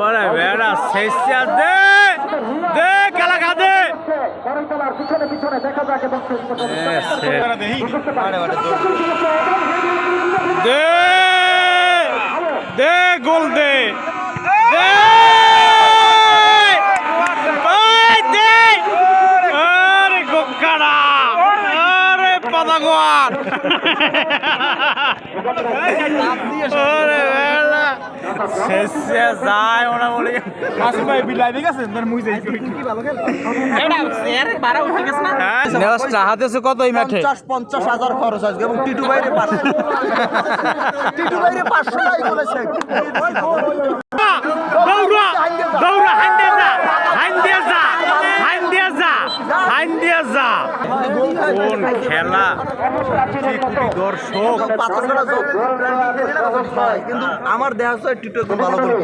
ওরে বেড়া শেষা দে দে কালা খা দে দে দে গোল দে দে দে আরে গোকাড়া আরে পাদাগোয়ার ওরে বেড়া শেষে যায় ওনা বলে আসুন ভাই বিলাই ঠিক আছে তোর মুই যাই কি ভালো খেল এটা এর 12 উঠে গেছে না নেওয়াটা হাতে আছে কত এই মাঠে 50,000 খরচ আছে এবং টিটু বাইরে 500 টিটু বাইরে 500 টাকা বলেছে দৌড়া দৌড়া হান্ডে যা হান্ডে যা হান্ডে যা হান্ডে যা কোন খেলা কোটি কোটি দর্শক কিন্তু আমার দেহ টিটু একদম ভালো করে